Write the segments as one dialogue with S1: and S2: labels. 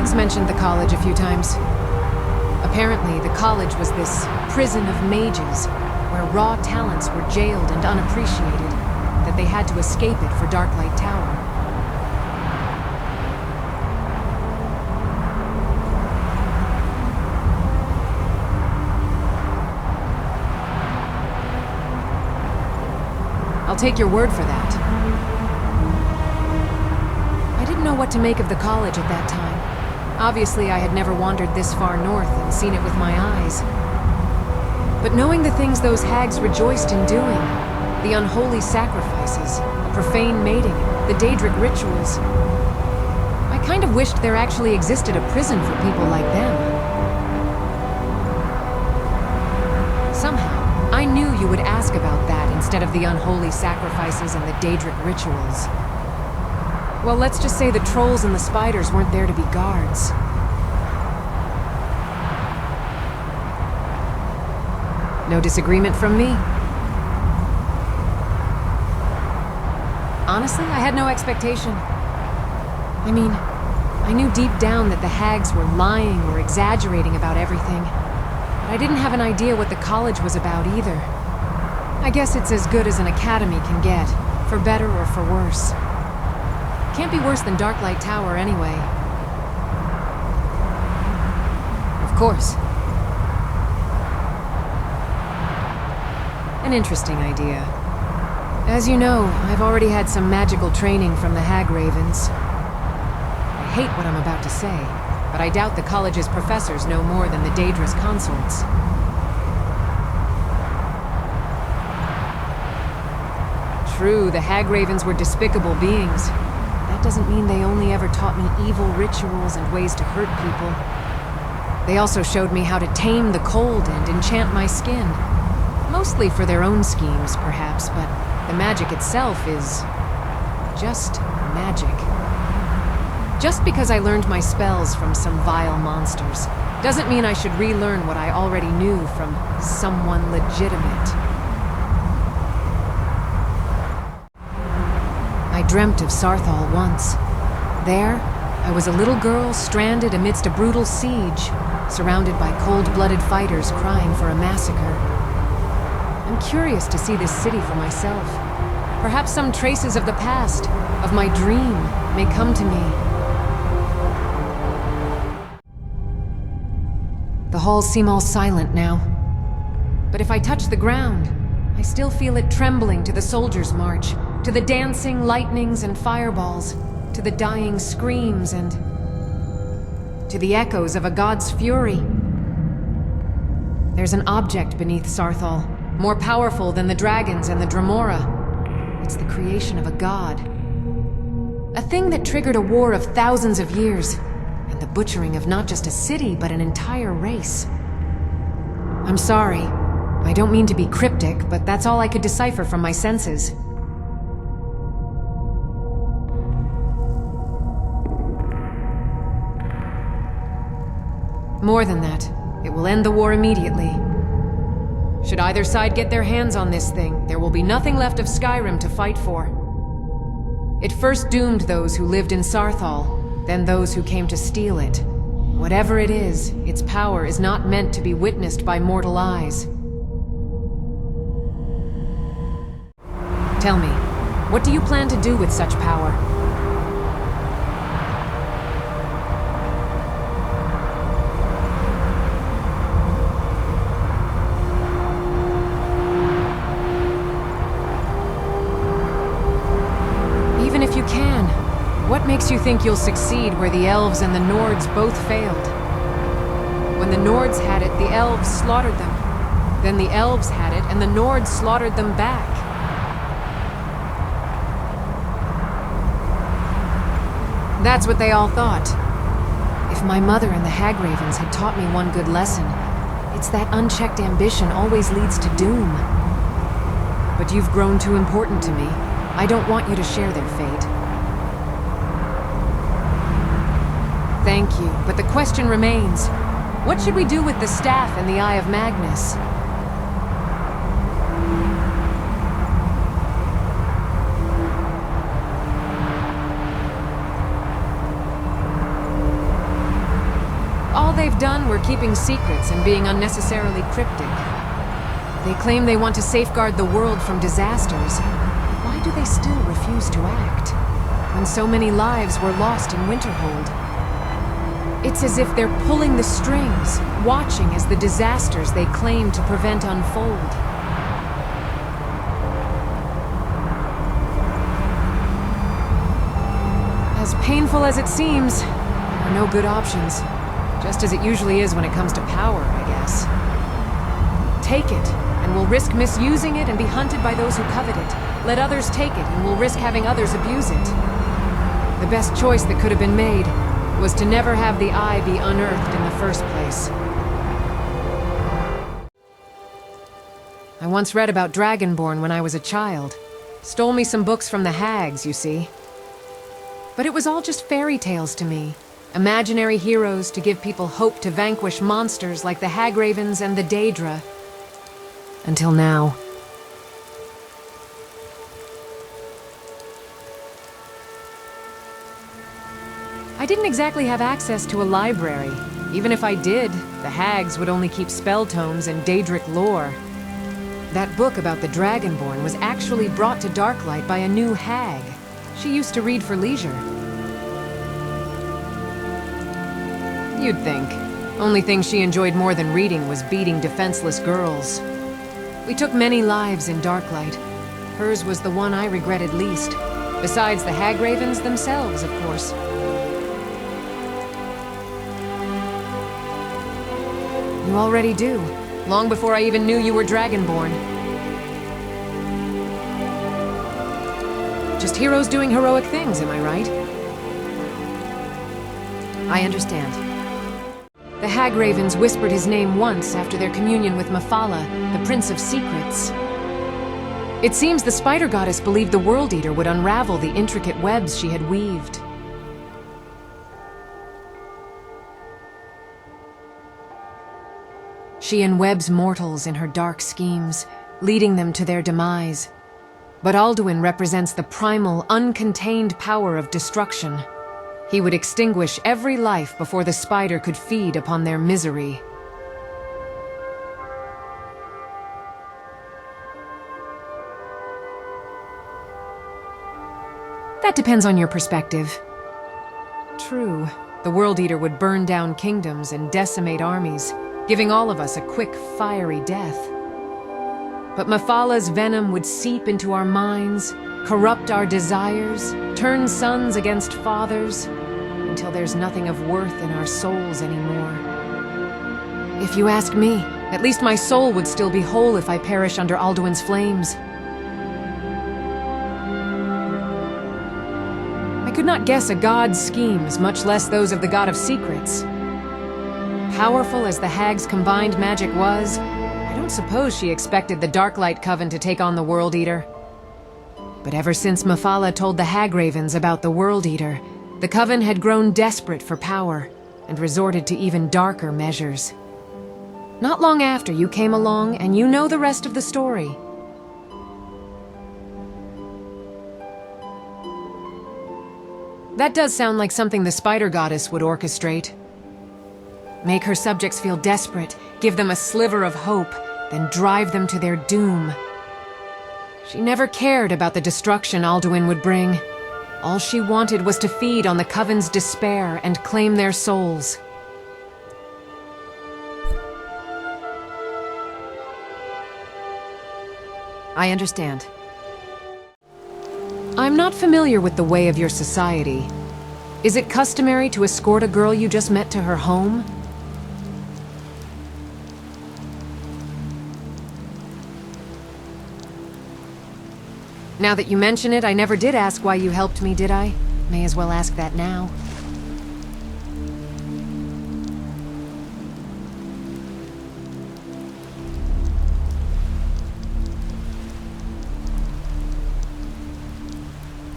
S1: hags mentioned the college a few times. Apparently, the college was this prison of mages, where raw talents were jailed and unappreciated, that they had to escape it for Darklight Tower. I'll take your word for that. I didn't know what to make of the college at that time. Obviously, I had never wandered this far north and seen it with my eyes. But knowing the things those hags rejoiced in doing, the unholy sacrifices, the profane mating, the Daedric rituals, I kind of wished there actually existed a prison for people like them. Somehow, I knew you would ask about that instead of the unholy sacrifices and the Daedric rituals. Well, let's just say the trolls and the spiders weren't there to be guards. No disagreement from me. Honestly, I had no expectation. I mean, I knew deep down that the hags were lying or exaggerating about everything. But I didn't have an idea what the college was about either. I guess it's as good as an academy can get, for better or for worse. Can't be worse than Darklight Tower anyway. Of course. An interesting idea. As you know, I've already had some magical training from the Hagravens. I hate what I'm about to say, but I doubt the college's professors know more than the Daedra's consorts. True, the Hagravens were despicable beings. That doesn't mean they only ever taught me evil rituals and ways to hurt people. They also showed me how to tame the cold and enchant my skin. Mostly for their own schemes, perhaps, but the magic itself is just magic. Just because I learned my spells from some vile monsters doesn't mean I should relearn what I already knew from someone legitimate. I dreamt of Sarthal once. There, I was a little girl stranded amidst a brutal siege, surrounded by cold-blooded fighters crying for a massacre. I'm curious to see this city for myself. Perhaps some traces of the past, of my dream, may come to me. The halls seem all silent now. But if I touch the ground, I still feel it trembling to the soldiers' march, to the dancing lightnings and fireballs, to the dying screams and to the echoes of a god's fury. There's an object beneath Sarthal, more powerful than the dragons and the Dremora. It's the creation of a god. A thing that triggered a war of thousands of years, and the butchering of not just a city, but an entire race. I'm sorry. I don't mean to be cryptic, but that's all I could decipher from my senses. More than that, it will end the war immediately. Should either side get their hands on this thing, there will be nothing left of Skyrim to fight for. It first doomed those who lived in Sarthal, then those who came to steal it. Whatever it is, its power is not meant to be witnessed by mortal eyes. Tell me, what do you plan to do with such power? What makes you think you'll succeed where the elves and the Nords both failed? When the Nords had it, the elves slaughtered them. Then the elves had it, and the Nords slaughtered them back. That's what they all thought. If my mother and the Hagravens had taught me one good lesson, it's that unchecked ambition always leads to doom. But you've grown too important to me. I don't want you to share their fate. Thank you, but the question remains. What should we do with the staff and the Eye of Magnus? all they've done were keeping secrets and being unnecessarily cryptic. They claim they want to safeguard the world from disasters. Why do they still refuse to act, when so many lives were lost in Winterhold? It's as if they're pulling the strings, watching as the disasters they claim to prevent unfold. As painful as it seems, there are no good options. Just as it usually is when it comes to power, I guess. Take it, and we'll risk misusing it and be hunted by those who covet it. Let others take it, and we'll risk having others abuse it. The best choice that could have been made was to never have the Eye be unearthed in the first place. I once read about Dragonborn when I was a child. Stole me some books from the hags, you see. But it was all just fairy tales to me. Imaginary heroes to give people hope to vanquish monsters like the Hagravens and the Daedra. Until now. I didn't exactly have access to a library. Even if I did, the hags would only keep spell tomes and Daedric lore. That book about the Dragonborn was actually brought to Darklight by a new hag. She used to read for leisure. You'd think. Only thing she enjoyed more than reading was beating defenseless girls. We took many lives in Darklight. Hers was the one I regretted least. Besides the Hagravens themselves, of course. You already do. Long before I even knew you were Dragonborn. Just heroes doing heroic things, am I right? I understand. The Hagravens whispered his name once after their communion with Mephala, the Prince of Secrets. It seems the Spider Goddess believed the World Eater would unravel the intricate webs she had weaved. She enwebs mortals in her dark schemes, leading them to their demise. But Alduin represents the primal, uncontained power of destruction. He would extinguish every life before the spider could feed upon their misery. That depends on your perspective. True, the World Eater would burn down kingdoms and decimate armies, giving all of us a quick, fiery death. But Mephala's venom would seep into our minds, corrupt our desires, turn sons against fathers, until there's nothing of worth in our souls anymore. If you ask me, at least my soul would still be whole if I perish under Alduin's flames. I could not guess a god's schemes, much less those of the God of Secrets. Powerful as the hag's combined magic was, I don't suppose she expected the Darklight Coven to take on the World Eater. But ever since Mephala told the Hagravens about the World Eater, the Coven had grown desperate for power and resorted to even darker measures. Not long after you came along, and you know the rest of the story. That does sound like something the Spider Goddess would orchestrate. Make her subjects feel desperate, give them a sliver of hope, then drive them to their doom. She never cared about the destruction Alduin would bring. All she wanted was to feed on the Coven's despair and claim their souls. I understand. I'm not familiar with the way of your society. Is it customary to escort a girl you just met to her home? Now that you mention it, I never did ask why you helped me, did I? May as well ask that now.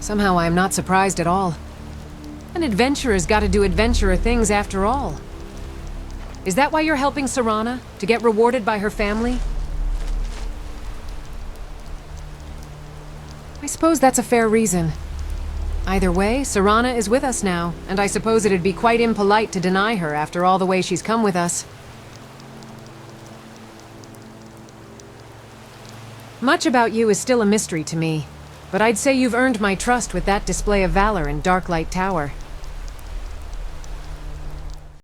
S1: Somehow I am not surprised at all. An adventurer's got to do adventurer things after all. Is that why you're helping Serana? To get rewarded by her family? I suppose that's a fair reason. Either way, Serana is with us now, and I suppose it'd be quite impolite to deny her after all the way she's come with us. Much about you is still a mystery to me, but I'd say you've earned my trust with that display of valor in Darklight Tower.